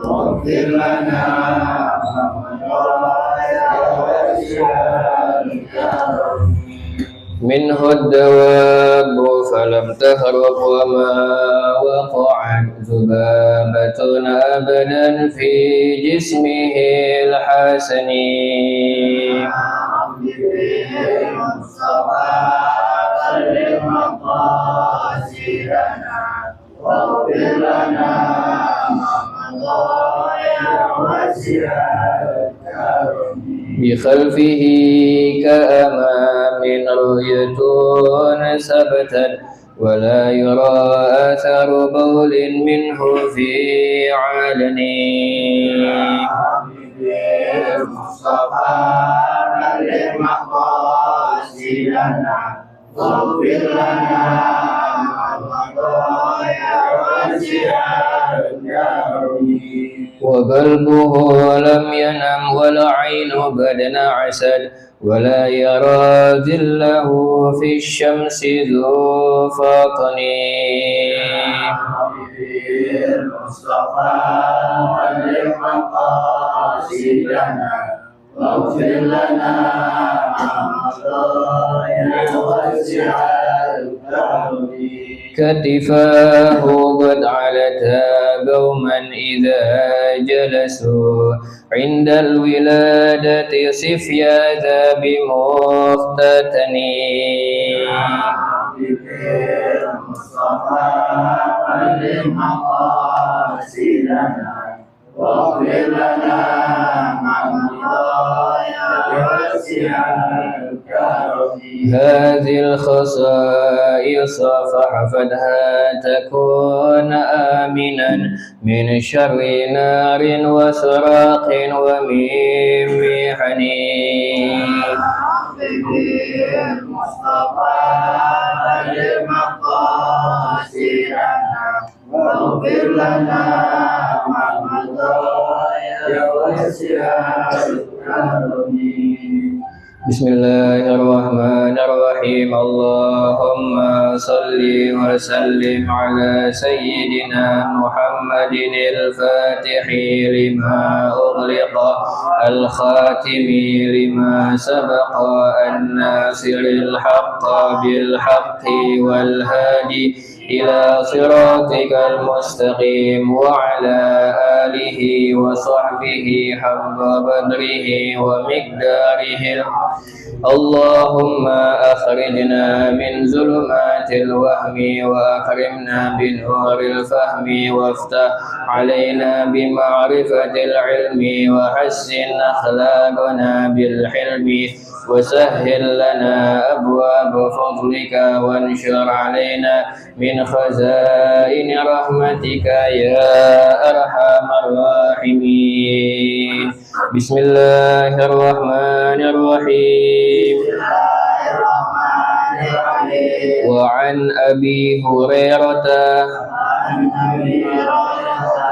واغفر لنا منه الدواب فلم تهرب وما وقعت ذبابة أبدا في جسمه الحسن واغفر لنا بخلفه كأمام رؤية ثبتت ولا يرى أثر بول منه في علن واغفر لنا وقلبه لم ينم ولا عين بدن عسد ولا يرى ذله في الشمس ذو فطن واغفر لنا كتفاه قد علتا قوما إذا جلسوا عند الولادة صفياذا بمختتن واغفر لنا هذه الخصائص فاحفظها تكون آمنا من شر نار وسراق ومن محن واغفر لنا بسم الله الرحمن الرحيم اللهم صل وسلم على سيدنا محمد الفاتح لما أغلق الخاتم لما سبق الناصر الحق بالحق والهادي إلى صراطك المستقيم وعلى آله وصحبه حق قدره ومقداره اللهم أخرجنا من ظلمات الوهم وأكرمنا بنور الفهم وافتح علينا بمعرفة العلم وحسن أخلاقنا بالحلم وسهل لنا أبواب فضلك وانشر علينا من خزائن رحمتك يا أرحم الراحمين بسم الله الرحمن الرحيم وعن أبي هريرة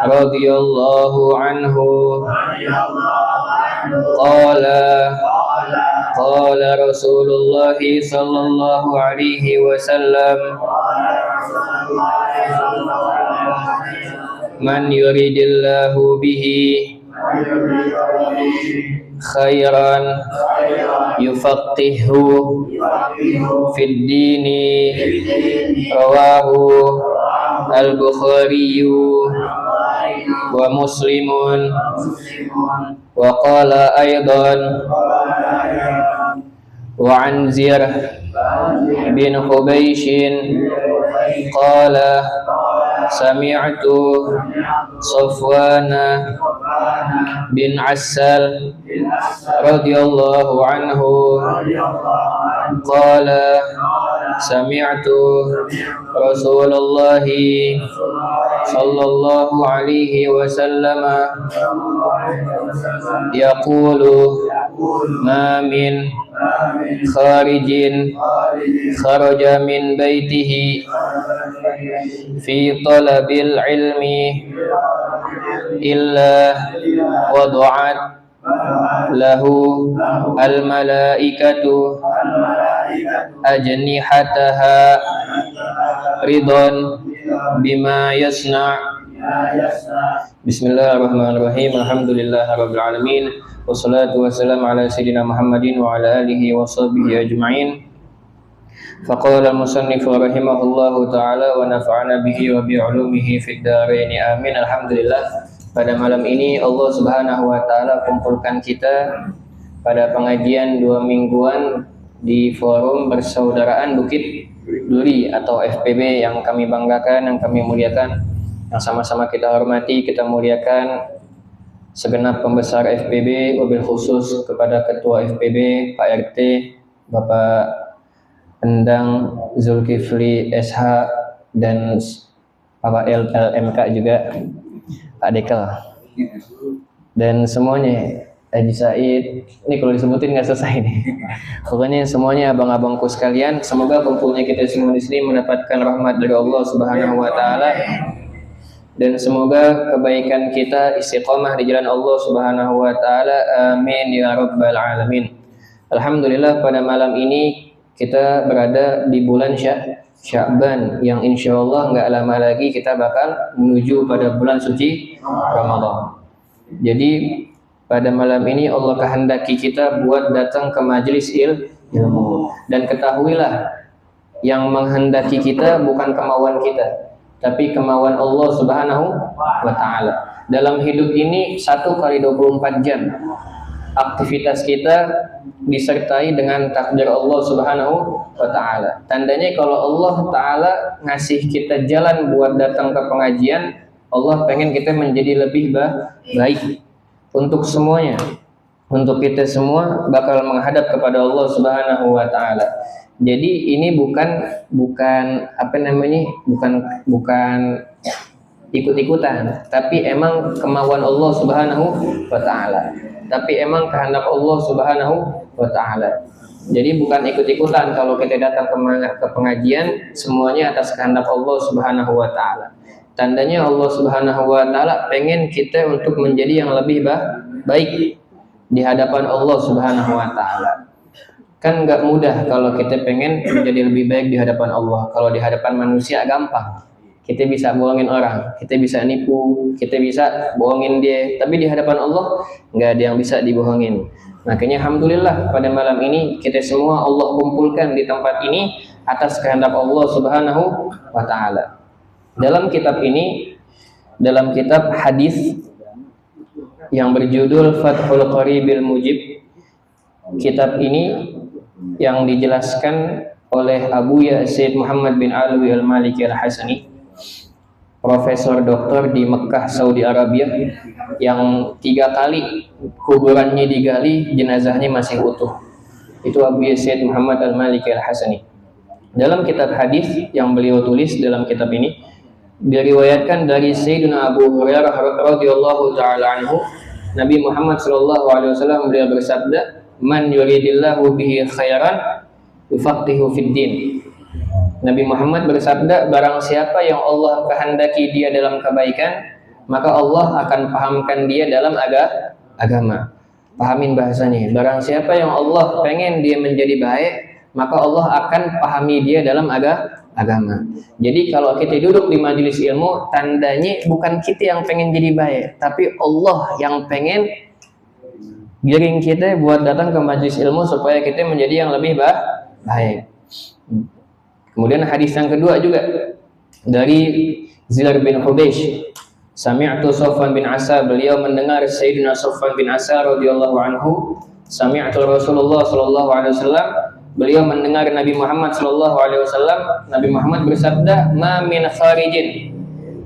رضي الله عنه قال رسول الله صلى الله عليه وسلم من يريد الله به خيرا يفقهه في الدين رواه البخاري ومسلم وقال أيضا وعن زر بن حبيش قال سمعت صفوان بن عسال رضي الله عنه قال سمعت رسول الله صلى الله عليه وسلم يقول ما من خارج خرج من بيته في طلب العلم إلا وضعت له الملائكة أجنحتها رضا بما يصنع Bismillahirrahmanirrahim. Alhamdulillahirabbil alamin. Wassalatu wassalamu ala sayyidina Muhammadin wa ala alihi wa sahbihi ajma'in. Faqala al-musannifu rahimahullahu ta'ala wa nafa'ana bihi wa bi'ulumihi fid dharain. Amin. Alhamdulillah, pada malam ini Allah Subhanahu wa taala kumpulkan kita pada pengajian 2 mingguan di Forum Persaudaraan Bukit Duri atau FPB yang kami banggakan, yang kami muliakan, yang sama-sama kita hormati, kita muliakan segenap pembesar FPB, wabil khusus kepada Ketua FPB, Pak RT, Bapak Endang Zulkifli SH, dan Bapak LMK juga, Pak Dekel, dan semuanya, Haji Said. Ini kalau disebutin nggak selesai nih. Pokoknya semuanya abang-abangku sekalian, semoga kumpulnya kita semua di sini mendapatkan rahmat dari Allah Subhanahu wa taala, dan semoga kebaikan kita istiqomah di jalan Allah Subhanahu wa taala. Amin ya rabbal alamin. Alhamdulillah, pada malam ini kita berada di bulan Sya'ban yang insyaallah nggak lama lagi kita bakal menuju pada bulan suci Ramadan. Jadi pada malam ini Allah kehendaki kita buat datang ke majelis ilmu, dan ketahuilah yang menghendaki kita bukan kemauan kita, tapi kemauan Allah Subhanahu wa taala. Dalam hidup ini 1x24 jam aktivitas kita disertai dengan takdir Allah Subhanahu wa taala. Tandanya kalau Allah taala ngasih kita jalan buat datang ke pengajian, Allah pengen kita menjadi lebih baik untuk semuanya. Untuk kita semua bakal menghadap kepada Allah Subhanahu wa taala. Jadi ini bukan ikut-ikutan, tapi emang kemauan Allah Subhanahu wa taala. Tapi emang kehendak Allah Subhanahu wa taala. Jadi bukan ikut-ikutan kalau kita datang ke pengajian, semuanya atas kehendak Allah Subhanahu wa taala. Tandanya Allah Subhanahu wa taala pengen kita untuk menjadi yang lebih baik di hadapan Allah Subhanahu wa taala. Kan nggak mudah kalau kita pengen menjadi lebih baik di hadapan Allah. Kalau di hadapan manusia gampang, kita bisa bohongin orang, kita bisa nipu, kita bisa bohongin dia. Tapi di hadapan Allah nggak ada yang bisa dibohongin. Makanya alhamdulillah pada malam ini kita semua Allah kumpulkan di tempat ini atas kehendak Allah Subhanahu wa taala. Dalam kitab ini, dalam kitab hadis yang berjudul Fathul Qaribil Mujib, kitab ini yang dijelaskan oleh Abu Yazid Muhammad bin Alwi Al-Maliki Al-Hasani, Profesor Doktor di Mekah, Saudi Arabia, yang 3 kali kuburannya digali, jenazahnya masih utuh. Itu Abu Yazid Muhammad Al-Maliki Al-Hasani. Dalam kitab hadis yang beliau tulis dalam kitab ini, diriwayatkan dari Sayyidina Abu Hurairah radhiyallahu taala anhu, Nabi Muhammad sallallahu alaihi wasallam beliau bersabda, "Man yuridillahu bihi khairan yufaqihu fid din." Nabi Muhammad bersabda, barang siapa yang Allah kehendaki dia dalam kebaikan, maka Allah akan pahamkan dia dalam agama. Pahamin bahasanya. Barang siapa yang Allah pengen dia menjadi baik, maka Allah akan pahami dia dalam agama. Jadi kalau kita duduk di majelis ilmu, tandanya bukan kita yang pengen jadi baik, tapi Allah yang pengen giring kita buat datang ke majelis ilmu supaya kita menjadi yang lebih baik. Kemudian hadis yang kedua juga dari Zilar bin Hubeish, sami'tu Sofwan bin Asa, beliau mendengar Sayyidina Sofwan bin Asa radhiyallahu anhu, sami'tu Rasulullah sallallahu alaihi wasallam, beliau mendengar Nabi Muhammad sallallahu alaihi wasallam, Nabi Muhammad bersabda, "Ma min kharijin,"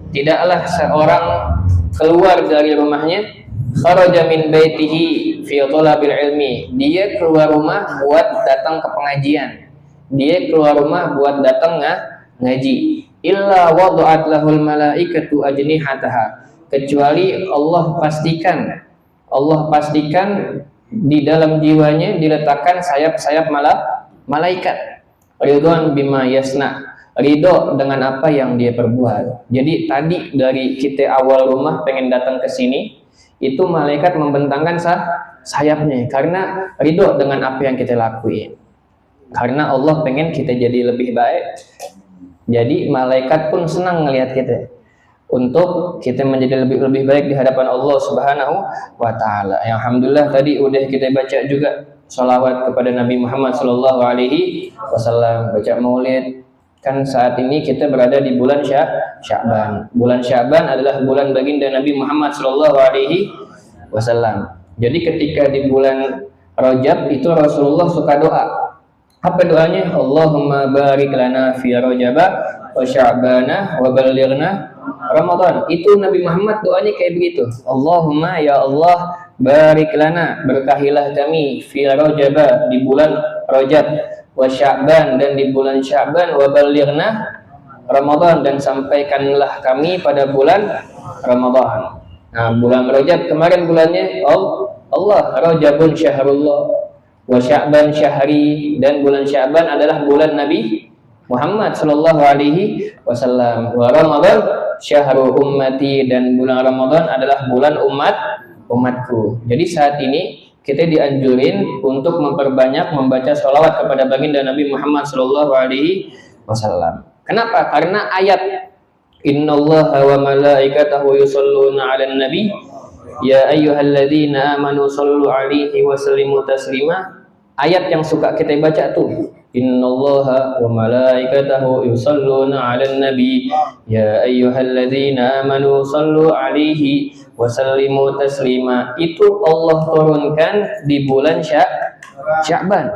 tidaklah seorang keluar dari rumahnya, kharaja min baitihi fi thalabil ilmi, dia keluar rumah buat datang ke pengajian, dia keluar rumah buat datang ngaji, illa wada'at lahul malaikatu ajnihataha, kecuali Allah pastikan di dalam jiwanya diletakkan sayap-sayap malaikat, ridwan bima yasna, ridho dengan apa yang dia perbuat. Jadi tadi dari kita awal rumah pengen datang ke sini, itu malaikat membentangkan sayapnya karena ridho dengan apa yang kita lakuin. Karena Allah pengen kita jadi lebih baik, jadi malaikat pun senang ngelihat kita. untuk kita menjadi lebih baik di hadapan Allah Subhanahu wa taala. Alhamdulillah tadi udah kita baca juga sholawat kepada Nabi Muhammad sallallahu alaihi wasallam, baca maulid. Kan saat ini kita berada di bulan Sya'ban. Bulan Sya'ban adalah bulan baginda Nabi Muhammad sallallahu alaihi wasallam. Jadi ketika di bulan Rajab itu Rasulullah suka doa. Apa doanya? Allahumma barik lana fi Rajaba wa Sya'bana wa ballighna Ramadan. Itu Nabi Muhammad doanya kayak begitu. Allahumma ya Allah barik lana, berkahilah kami fi Rajaba, di bulan Rajab, wa Sya'ban, dan di bulan Sya'ban, wa ballighna Ramadan, dan sampaikanlah kami pada bulan Ramadan. Nah, bulan Rajab kemarin bulannya Allah, Rajabun syahrullah, wa Sya'ban syahri, dan bulan Sya'ban adalah bulan Nabi Muhammad sallallahu alaihi wasallam, wa Ramadan syahrul ummati, dan bulan Ramadan adalah bulan umatku. Jadi saat ini kita dianjurin untuk memperbanyak membaca sholawat kepada baginda Nabi Muhammad sallallahu alaihi wasallam. Kenapa? Karena ayat Innallaha wa malaikatahu yusholluna 'alan nabi ya ayyuhalladzina amanu shollu 'alaihi wa sallimu taslima. Ayat yang suka kita baca tuh, Innallaha wa malaikatahu yusholluna 'alan nabi ya ayyuhalladzina amanu shollu 'alaihi wa sallimu taslima. Itu Allah turunkan di bulan Sya'ban.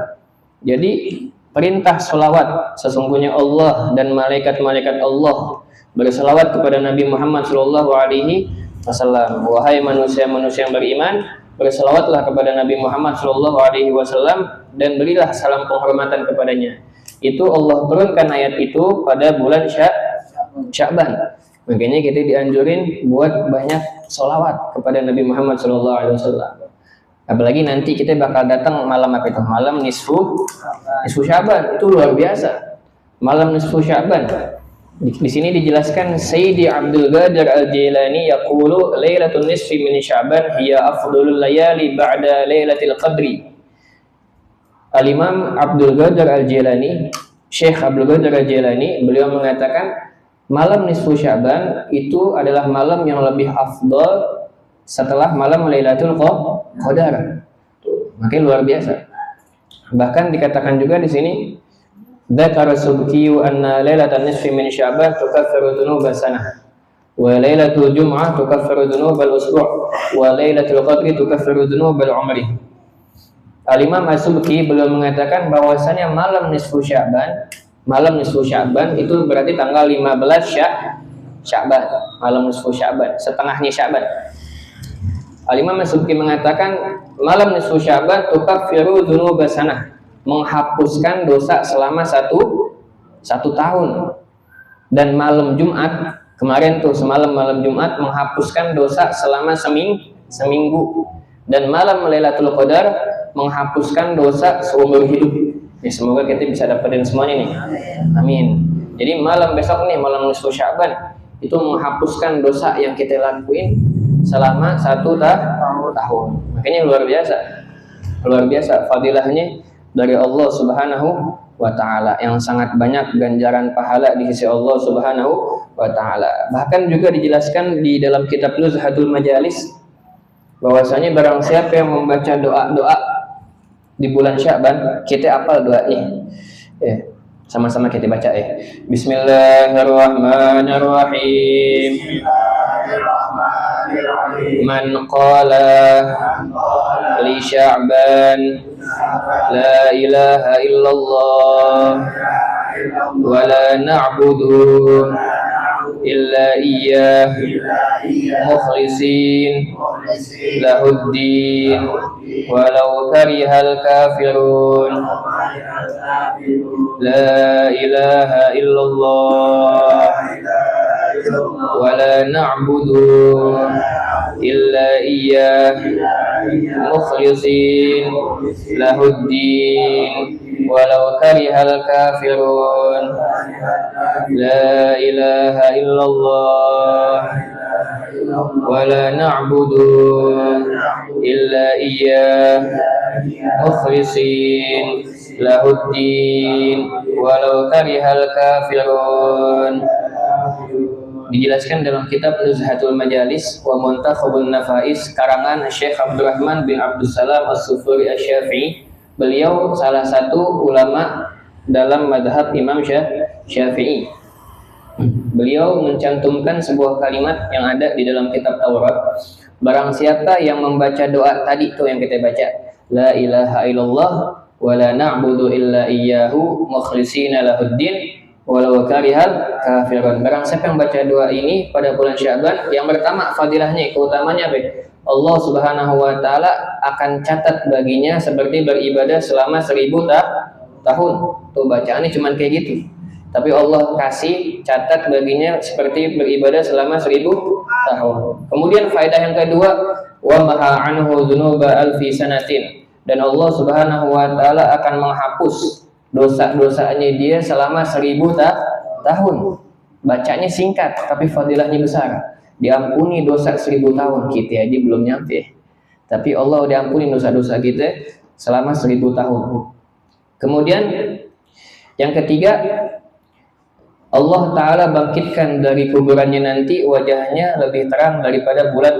Jadi perintah sholawat, sesungguhnya Allah dan malaikat-malaikat Allah berselawat kepada Nabi Muhammad sallallahu alaihi wasallam. Wahai manusia-manusia yang beriman, berselawatlah kepada Nabi Muhammad sallallahu alaihi wasallam dan berilah salam penghormatan kepadanya. Itu Allah turunkan ayat itu pada bulan Sya'ban. Makanya kita dianjurin buat banyak sholawat kepada Nabi Muhammad sallallahu alaihi wasallam. Apalagi nanti kita bakal datang malam apa itu? Malam nisfu Sya'ban. Itu luar biasa. Malam nisfu Sya'ban. Di sini dijelaskan Sayyidi Abdul Qadir Al-Jilani yaqulu lailatul nisfi min Sya'ban hiya afdalul layali ba'da lailatul qadri. Al-Imam Abdul Qadir Al-Jilani, Syekh Abdul Qadir Al-Jilani, beliau mengatakan malam nisfu Sya'ban itu adalah malam yang lebih afdal setelah malam Lailatul Qadar. Makanya luar biasa. Bahkan dikatakan juga di sini Dzakara Subki anna lailatan nisfi min Sya'ban tukaffiru dzunuba sanah wa lailatul jum'ah tukaffiru dzunubal usbu' wa lailatul qadri tukaffiru dzunubal umri. Al-Imam As-Subki beliau mengatakan bahwasanya malam nisfu Sya'ban itu berarti tanggal 15 Sya'ban, malam nisfu Sya'ban, setengahnya Sya'ban. Al-Imam As-Subki mengatakan malam nisfu Sya'ban tukaffiru dzunuba sanah, menghapuskan dosa selama satu tahun. Dan malam Jumat kemarin tuh, semalam malam Jumat menghapuskan dosa selama seminggu. Dan malam Lailatul Qadar menghapuskan dosa seumur hidup. Ya, semoga kita bisa dapetin semuanya nih. Amin. Jadi malam besok nih, malam nisfu Sya'ban, itu menghapuskan dosa yang kita lakuin selama satu tahun. Makanya luar biasa fadilahnya dari Allah Subhanahu wa ta'ala, yang sangat banyak ganjaran pahala di sisi Allah Subhanahu wa ta'ala. Bahkan juga dijelaskan di dalam kitab Nuzhatul Majalis bahwasanya barang siapa yang membaca doa-doa di bulan Sya'ban, kita apal doanya. Sama-sama kita baca Bismillahirrahmanirrahim. Man qala li Sya'ban la ilaha illallah wa la na'budu illa iyyah mukhlisin lahuddin walau karihal kafirun. La ilaha illallah wa la na'budu illa iyyah mukhlisin lahuddin walau karihal kafirun. La ilaha illallah wa la na'budu illa iyyah mukhlisin lahuddin walau karihal kafirun. dijelaskan dalam kitab Nuzhatul Majalis wa Muntakhabun Nafais karangan Syekh Abdurrahman bin Abdus Salam As-Sufuri Asy-Syafi'i. Beliau salah satu ulama dalam madhab Imam Syafi'i. Beliau mencantumkan sebuah kalimat yang ada di dalam kitab Taurat. Barang siapa yang membaca doa tadi tuh yang kita baca, la ilaha illallah wa la na'budu illa iyyahu mukhlishina lahuddin walau karihal kafirun. Barang siapa yang baca doa ini pada bulan Sya'ban, yang pertama fadilahnya, keutamanya apa? Allah Subhanahu wa taala akan catat baginya seperti beribadah selama 1000 tahun. Tuh bacaannya cuman kayak gitu. Tapi Allah kasih catat baginya seperti beribadah selama 1000 tahun. Kemudian faedah yang kedua, wa maha anhu dzunuba alfi sanatin. Dan Allah Subhanahu wa taala akan menghapus dosa-dosanya dia selama 1000 tahun. Bacanya singkat tapi fadilahnya besar. Diampuni dosa 1000 tahun, kita aja belum nyampe. Tapi Allah udah ampuni dosa-dosa kita selama 1000 tahun. Kemudian yang ketiga, Allah Ta'ala bangkitkan dari kuburannya nanti wajahnya lebih terang daripada bulan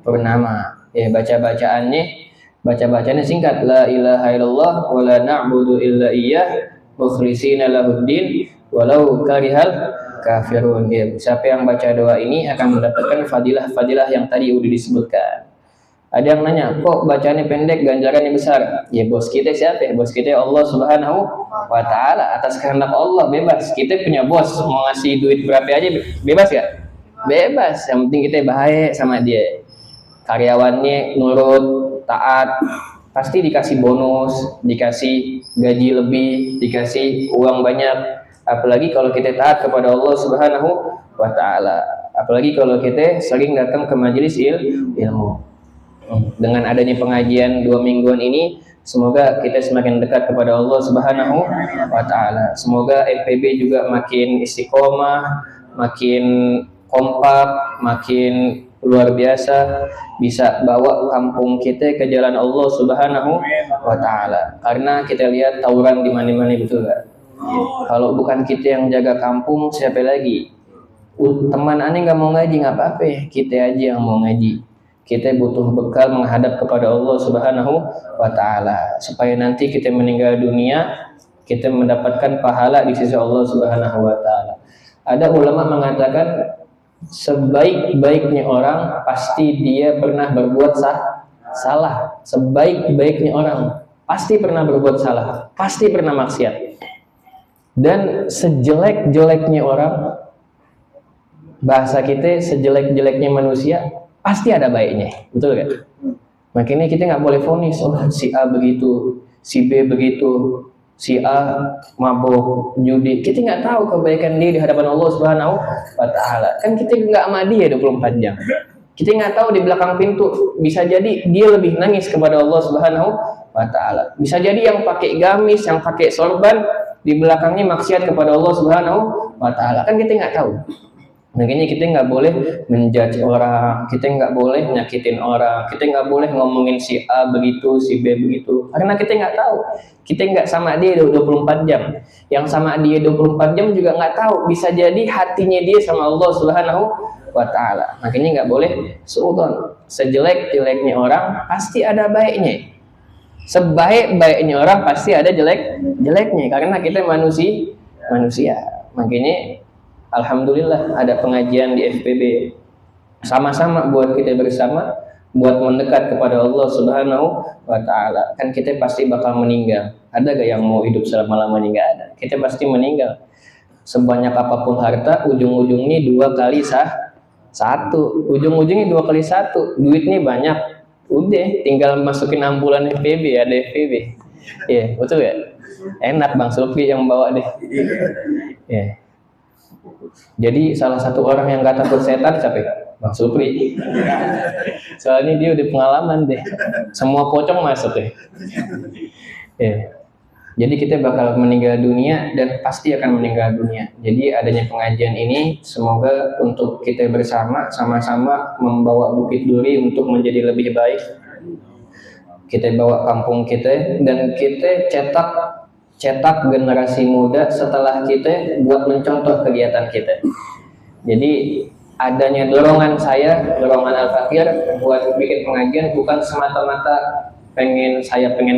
purnama. Ya, baca-bacaannya singkat, la ilaha illallah wa la na'budu illa iyyah mukhlishina lahuddin walau karihal kafirun. Ya, siapa yang baca doa ini akan mendapatkan fadilah-fadilah yang tadi udah disebutkan. Ada yang nanya, kok bacanya pendek, ganjarannya besar? Ya, bos kita siapa ya? Bos kita Allah Subhanahu wa ta'ala. Atas kehendak Allah bebas. Kita punya bos, mau ngasih duit berapa aja bebas gak? Bebas, yang penting kita baik sama dia. Karyawannya nurut, taat, pasti dikasih bonus, dikasih gaji lebih, dikasih uang banyak. Apalagi kalau kita taat kepada Allah Subhanahu wa ta'ala. Apalagi kalau kita sering datang ke majelis ilmu. Dengan adanya pengajian 2 mingguan ini, semoga kita semakin dekat kepada Allah Subhanahu wa ta'ala. Semoga FPB juga makin istiqomah, makin kompak, makin luar biasa, bisa bawa kampung kita ke jalan Allah Subhanahu wa ta'ala. Karena kita lihat tawuran di mana-mana, betul gak? Kalau bukan kita yang jaga kampung, siapa lagi? Teman aneh nggak mau ngaji, nggak apa-apa, kita aja yang mau ngaji. Kita butuh bekal menghadap kepada Allah Subhanahu wa ta'ala, supaya nanti kita meninggal dunia kita mendapatkan pahala di sisi Allah Subhanahu wa ta'ala. Ada ulama mengatakan sebaik-baiknya orang pasti dia pernah berbuat salah. Sebaik-baiknya orang pasti pernah berbuat salah, pasti pernah maksiat. Dan sejelek-jeleknya orang, bahasa kita sejelek-jeleknya manusia, pasti ada baiknya, betul gak? Makanya kita nggak boleh vonis, oh si A begitu, si B begitu, si A mabuk, judi. Kita nggak tahu kebaikan dia di hadapan Allah Subhanahu wa ta'ala. Kan kita nggak sama dia 24 jam. Kita nggak tahu di belakang pintu, bisa jadi dia lebih nangis kepada Allah Subhanahu wa ta'ala. Bisa jadi yang pakai gamis, yang pakai sorban, di belakangnya maksiat kepada Allah Subhanahu wa ta'ala. Kan kita nggak tahu. Makanya kita nggak boleh menjudge orang, kita nggak boleh nyakitin orang, kita nggak boleh ngomongin si A begitu, si B begitu, karena kita nggak tahu, kita nggak sama dia 24 jam, yang sama dia 24 jam juga nggak tahu, bisa jadi hatinya dia sama Allah Subhanahu wa ta'ala. Makanya nggak boleh suudzon. Sejelek-jeleknya orang pasti ada baiknya, sebaik-baiknya orang pasti ada jeleknya, karena kita manusia. Makanya alhamdulillah ada pengajian di FPB, sama-sama buat kita bersama, buat mendekat kepada Allah Subhanahu wa ta'ala. Kan kita pasti bakal meninggal. Ada gak yang mau hidup selama-lamanya? Gak ada. Kita pasti meninggal. Sebanyak apapun harta, ujung-ujungnya 2 kali 1. Ujung-ujungnya 2 kali 1. Duitnya banyak, udah tinggal masukin ambulan FPB, ada FPB. Ya, betul ya? Enak Bang Sulfi yang bawa deh. Ya. Jadi salah satu orang yang gak takut setan siapa ya? Bang Supri. Soalnya dia udah pengalaman deh, semua pocong masuk deh. Ya. Jadi kita bakal meninggal dunia dan pasti akan meninggal dunia. Jadi adanya pengajian ini semoga untuk kita bersama sama-sama membawa Bukit Duri untuk menjadi lebih baik. Kita bawa kampung kita dan kita cetak generasi muda setelah kita buat mencontoh kegiatan kita. Jadi adanya dorongan saya, dorongan Al-Fakir buat bikin pengajian bukan semata-mata pengen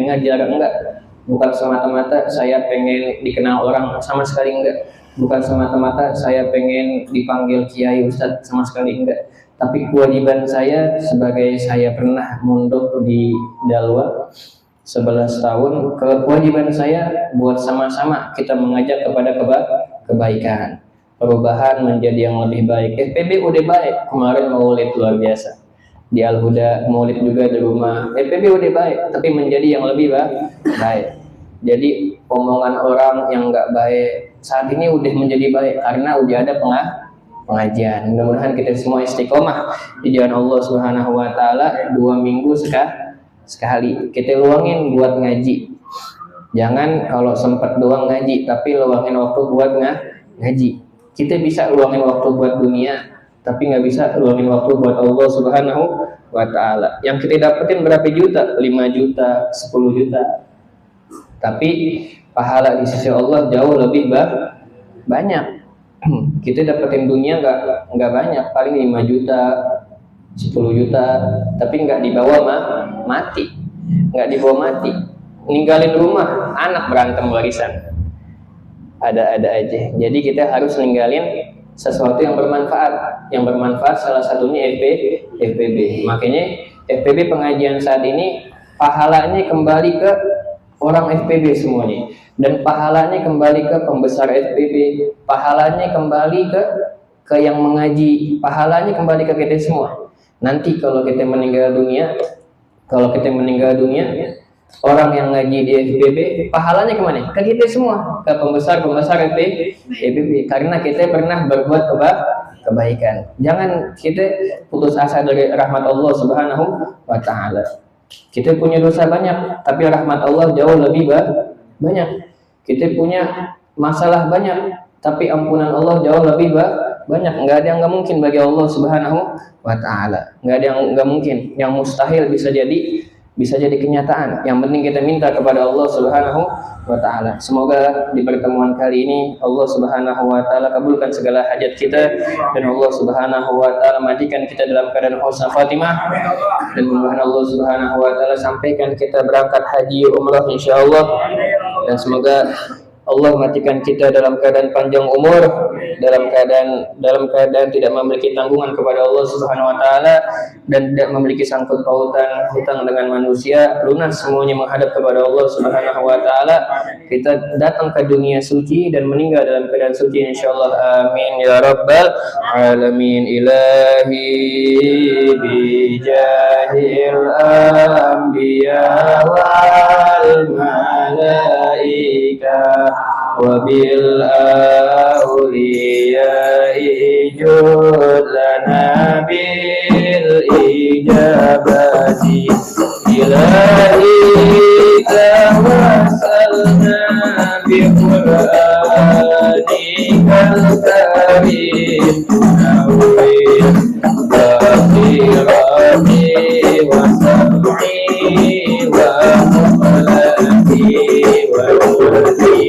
ngajar, enggak. Bukan semata-mata saya pengen dikenal orang, sama sekali enggak. Bukan semata-mata saya pengen dipanggil kiai ustadz, sama sekali enggak. Tapi kewajiban saya sebagai saya pernah mondok di Dalwa 11 tahun, kewajiban saya buat sama-sama kita mengajak kepada kebaikan, perubahan menjadi yang lebih baik. FPB udah baik, kemarin maulid luar biasa di Al-Huda, maulid juga di rumah. FPB udah baik, tapi menjadi yang lebih baik. Jadi omongan orang yang nggak baik saat ini udah menjadi baik karena udah ada pengajian. Mudah-mudahan kita semua istiqomah di jalan Allah Subhanahu wa taala. 2 minggu sekali kita luangin buat ngaji. Jangan kalau sempat doang ngaji, tapi luangin waktu buat ngaji. Kita bisa luangin waktu buat dunia, tapi nggak bisa luangin waktu buat Allah Subhanahu wa taala. Yang kita dapetin berapa juta? 5 juta, 10 juta. Tapi pahala di sisi Allah jauh lebih banyak. Kita dapetin dunia nggak banyak, paling 5 juta, 10 juta, tapi nggak dibawa mati, ninggalin rumah, anak berantem warisan, ada aja. Jadi kita harus ninggalin sesuatu yang bermanfaat salah satunya FPB. Makanya FPB pengajian saat ini pahalanya kembali ke orang FPB semuanya, dan pahalanya kembali ke pembesar FPB, pahalanya kembali ke yang mengaji, pahalanya kembali ke kita semua. Nanti kalau kita meninggal dunia, orang yang ngaji di FPB pahalanya kemana? Ke kita semua, ke pembesar FPB, karena kita pernah berbuat kebaikan. Jangan kita putus asa dari rahmat Allah Subhanahu wa taala. Kita punya dosa banyak, tapi rahmat Allah jauh lebih banyak. Kita punya masalah banyak, tapi ampunan Allah jauh lebih banyak. Nggak ada yang nggak mungkin bagi Allah Subhanahu wa taala. Nggak ada yang nggak mungkin, yang mustahil bisa jadi kenyataan. Yang penting kita minta kepada Allah Subhanahu wa taala. Semoga di pertemuan kali ini Allah Subhanahu wa taala kabulkan segala hajat kita, dan Allah Subhanahu wa taala majikan kita dalam keadaan husnul khatimah, dan mudah-mudahan Allah Subhanahu wa taala sampaikan kita berangkat haji umrah insyaallah, dan semoga Allah matikan kita dalam keadaan panjang umur, dalam keadaan tidak memiliki tanggungan kepada Allah Subhanahu wa taala, dan tidak memiliki sangkut pautan hutang dengan manusia, lunas semuanya menghadap kepada Allah Subhanahu wa taala. Kita datang ke dunia suci dan meninggal dalam keadaan suci insyaallah. Amin ya rabbal alamin. Ilahi bi jahil anbiya wal malaika wabil awliya'i jud lana bil ijabati ilahi tawassalna bi qur'anikal karim nawwir bakhirati wa sab'i wa muqlati wa nurti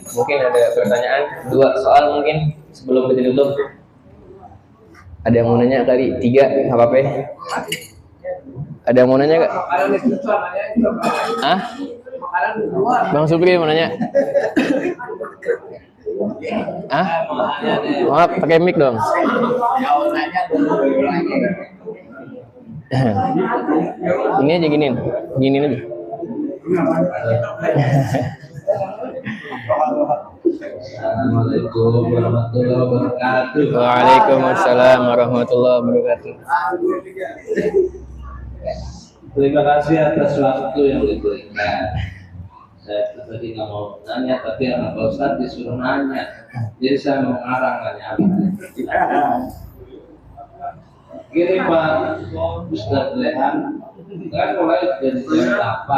Mungkin ada pertanyaan, 2 soal mungkin sebelum kita tutup. Ada yang mau nanya kali? 3, nggak apa-apa ya? Ada yang mau nanya nggak? Hah? Bang Supri mau nanya? Hah? Maaf, pakai mic dong. Ini aja giniin aja. Assalamualaikum warahmatullahi wabarakatuh. Waalaikumsalam warahmatullahi wabarakatuh. Terima kasih atas waktu yang diberikan. Saya tadi nggak mau nanya, tapi Pak Ustadz disuruh nanya, jadi saya mau ngarang nanya apa. Gini Pak Ustadz Lehan, kan mulai dari jam 8.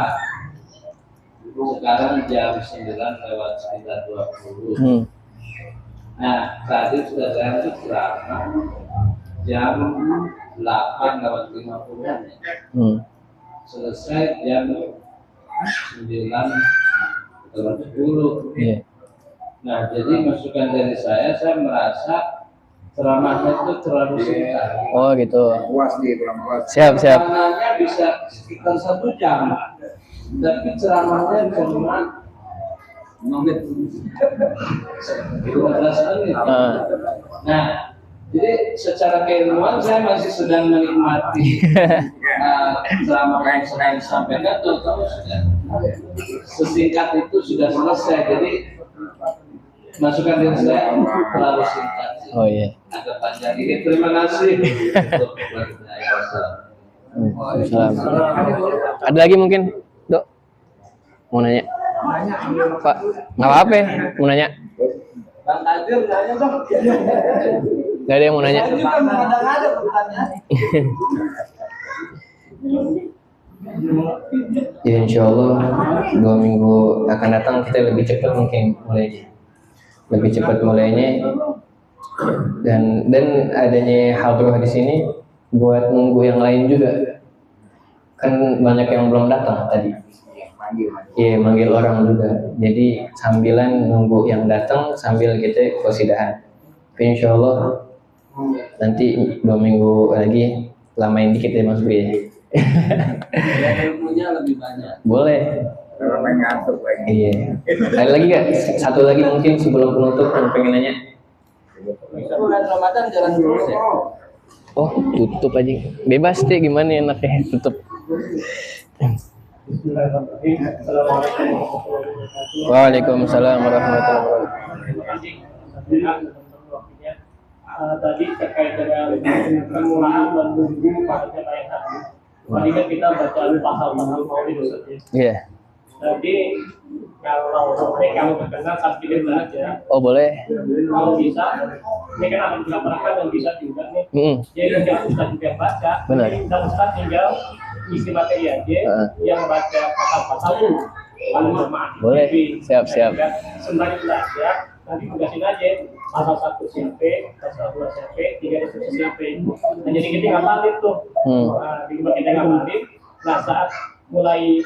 Sekarang jam 9 lewat sekitar 20. Nah, tadi sudah saya itu berapa? Jam 8 lewat 50. Selesai jam 9 lewat 10. Nah, jadi masukan dari saya merasa ceramahnya itu terlalu singkat. Oh gitu. Siap. Ceramahnya bisa sekitar 1 jam. Tapi ceramahnya cuma 15 menit. Nah, jadi secara keilmuan saya masih sedang menikmati ceramah yang sedang disampaikan, tahu sudah sesingkat itu sudah selesai. Jadi masukan dari saya terlalu singkat. Oh iya. Agak panjang ini. Terima kasih. Ada lagi mungkin? Dok, mau nanya? Pak, nggak apa-apa ya, mau nanya? Bang Tajir nanya dong. Nggak ada yang mau nanya? Ada pertanyaan. Ya insya Allah 2 minggu akan datang kita lebih cepat mungkin mulainya, dan adanya Hadroh di sini buat nunggu yang lain juga, kan banyak yang belum datang tadi. Iya, manggil orang juga. Jadi sambilan nunggu yang datang sambil kita qasidahan. Insya Allah nanti 2 minggu lagi, lamain dikit ya Mas Bri. Ilmunya lebih banyak. Boleh. Iya. Ada lagi nggak? Satu lagi mungkin sebelum penutup yang pengen nanya. Bulan Ramadan jalan terus ya. Oh, tutup aja. Bebas deh, gimana enaknya tutup. Waalaikumsalam warahmatullahi wabarakatuh. Tadi terkait dengan permulaan dan menunggu pada lain hati. Tadi kan kita baca pasal-pasal maulid Ustaz. Iya. Jadi kalau berkenan sambil belajar, Oh boleh. kalau bisa, ini kan ada beberapa yang bisa juga nih. Jadi yang Ustaz juga baca, Benar. dan Ustaz tinggal isi materi aja, yang baca pasal-pasal itu. Lalu jemaah. Boleh. Siap. Sembari belajar, nanti tugasin aja pasal 1 siapa, pasal 2 siapa, 3 instruksi siapa. Nah, jadi kita ngapalin tuh. Nah, di kita ngapalin. Nah, saat mulai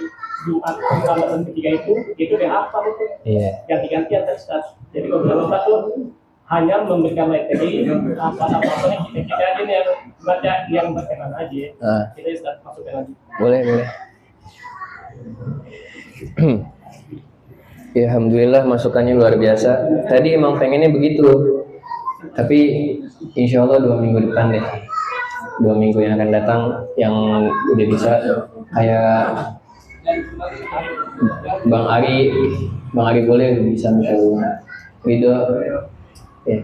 Jumat Ramadan ketiga itu dia hafal itu. Iya. Ganti-gantian Ustaz. Jadi kalau Ustaz tuh hanya memberikan materi apa-apa yang kita aja nih yang baca yang berkenan aja. Kita Ustaz masukkan lagi. Boleh. Ya, alhamdulillah masukannya luar biasa. Tadi emang pengennya begitu, tapi insya Allah 2 minggu depan deh, 2 minggu yang akan datang yang udah bisa kayak Bang Ari boleh bisa misalnya video ya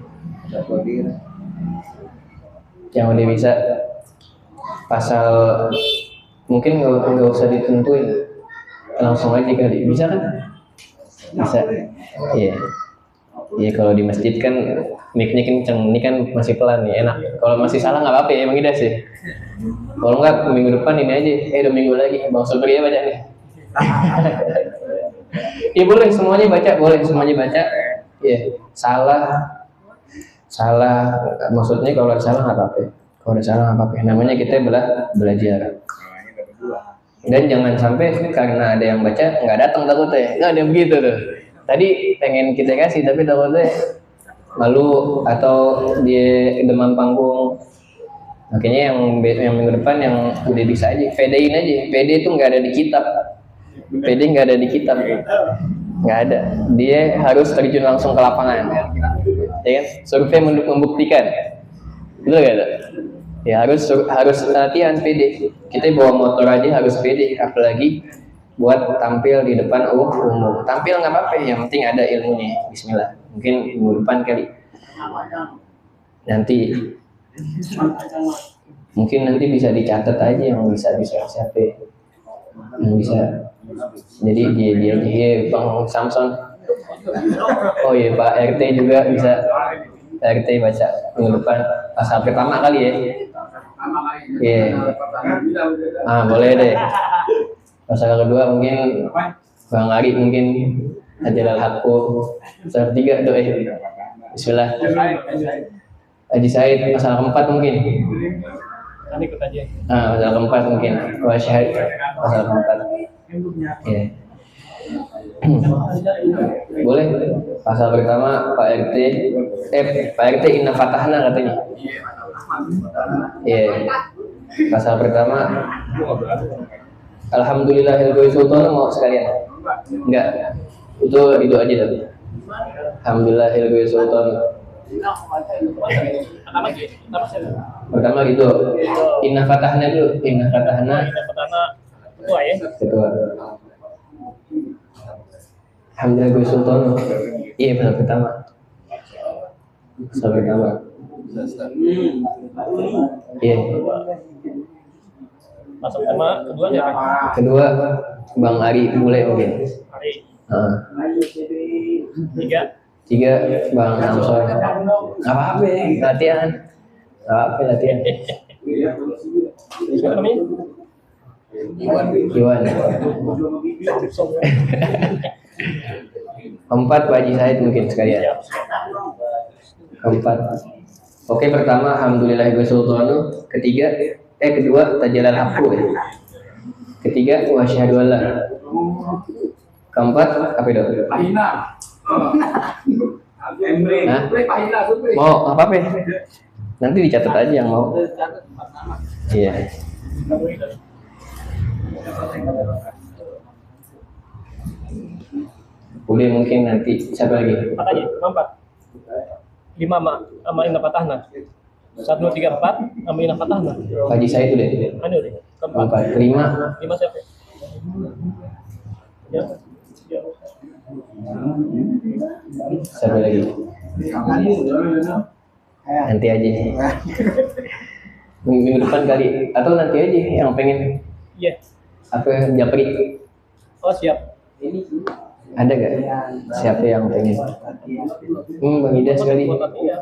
yang udah bisa pasal mungkin nggak usah ditentuin, langsung aja kali, bisa kan? Bisa. Iya kalau di masjid kan mic-nya kenceng, ini kan masih pelan nih, enak. Kalau masih salah nggak apa-apa ya, emang Ida sih. Kalau nggak minggu depan ini aja, 2 minggu lagi Bang Sobri ya baca nih. Iya boleh semuanya baca, Iya salah maksudnya kalau ada salah nggak apa-apa. Namanya kita belajar. Dan jangan sampai karena ada yang baca nggak datang takutnya, nggak ada begitu tuh. Tadi pengen kita kasih tapi takutnya malu atau dia demam panggung. Makanya yang minggu depan yang udah bisa aja, PD-in aja. PD itu nggak ada di kitab. Nggak ada. Dia harus terjun langsung ke lapangan. Ya kan? Survei membuktikan. Betul nggak ada? Ya harus latihan PD. Kita bawa motor aja harus PD, apalagi buat tampil di depan umum. Tampil nggak apa-apa, yang penting ada ilmunya. Bismillah. Mungkin minggu depan kali. Mungkin nanti bisa dicatat aja yang bisa siapa. Yang bisa. Jadi dia Bang Samson. Oh iya Pak RT juga bisa. RT baca minggu depan pasal pertama kali ya. Iya. Boleh deh. Pasal kedua mungkin Bang Ari mungkin Ajalal Hakku. Pasal 3 doa. Bismillah. Haji Said pasal keempat mungkin. Nanti ikut aja. Pasal keempat mungkin. Wasyahid pasal keempat. Iya. Boleh. Pasal pertama Pak RT Inna Fatahna katanya. Iya. Pasal pertama Alhamdulillahil Sultan mau sekalian? Enggak. Itu aja tuh. Alhamdulillahil Sultan. Pertama gitu. Inna Fatahna dulu. Inna Fatahna ketua ya. Ketua. Alhamdulillah Sultan. Iya benar pertama. Sampai pertama. Iya. Masuk sama kedua siapa? Kedua Bang Ari mulai mungkin. Ari. 3 Bang Amsor. Apa-apa latihan. Siapa namanya? Iwan. 4 Pak Haji Said mungkin sekalian. 4. Oke, pertama Alhamdulillahil Sultanu. Kedua Tajalal Haqqu. Ketiga Wasyhadu alla. Keempat apa itu? Mau apa? Nanti dicatat aja yang mau. Iya. Boleh mungkin nanti siapa lagi? 4 aja, 4. 5 sama Inna Fatahna. 1, 2, 3, 4 sama Inna Fatahna. Haji Said deh. Keempat. 5 siapa? Ya. Siapa lagi? Nanti aja. Minggu depan kali atau nanti aja yang pengen Iya. apa japri Oh siap. ada gak siapa yang pengen Bang Ida sekali Buat nanti ya.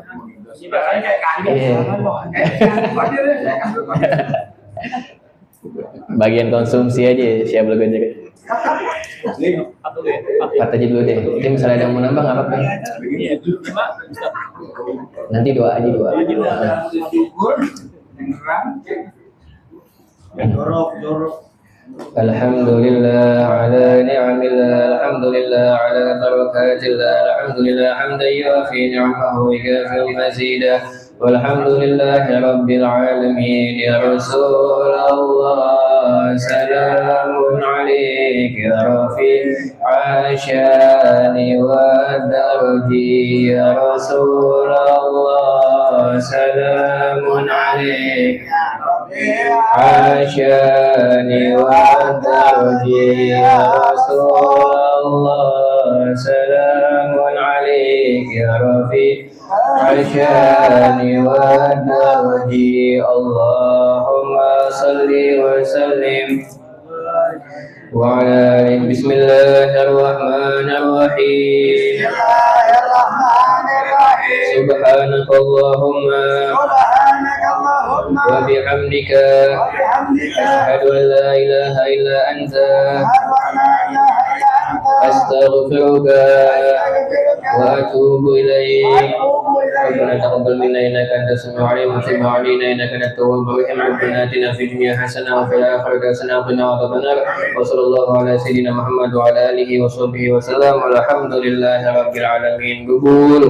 Jika saya kayak Iya. Bagian konsumsi aja siap lo aja atau ya. kata aja dulu deh nanti misalnya ada yang mau nambah nggak apa-apa Iya. Cuma nanti doa aja doa Alhamdulillah ala ni'amillah Alhamdulillah ala barakatillah Alhamdulillah hamdan yuafi ni'amahu wa yukafi mazidah Walhamdulillahi rabbil alamin ya Rasulullah salamun alaik ya rafi' ashani wa darji ya Rasulullah salamun alaik عاشاني والدرجي يا رسول الله سلام عليك يا رفيق عاشاني والدرجي اللهم صل وسلم وعلى آله بسم الله الرحمن الرحيم سبحانك اللهم وبحمدك أشهد أن لا إله إلا أنت أستغفرك وأتوب إليك ربنا تقبل منا إنك أنت السميع العليم وتب علينا إنك أنت التواب الرحيم ربنا آتنا في الدنيا حسنة وفي الآخرة حسنة وقنا عذاب النار وصلى الله على سيدنا محمد وعلى آله وصحبه وسلم والحمد لله رب العالمين قبول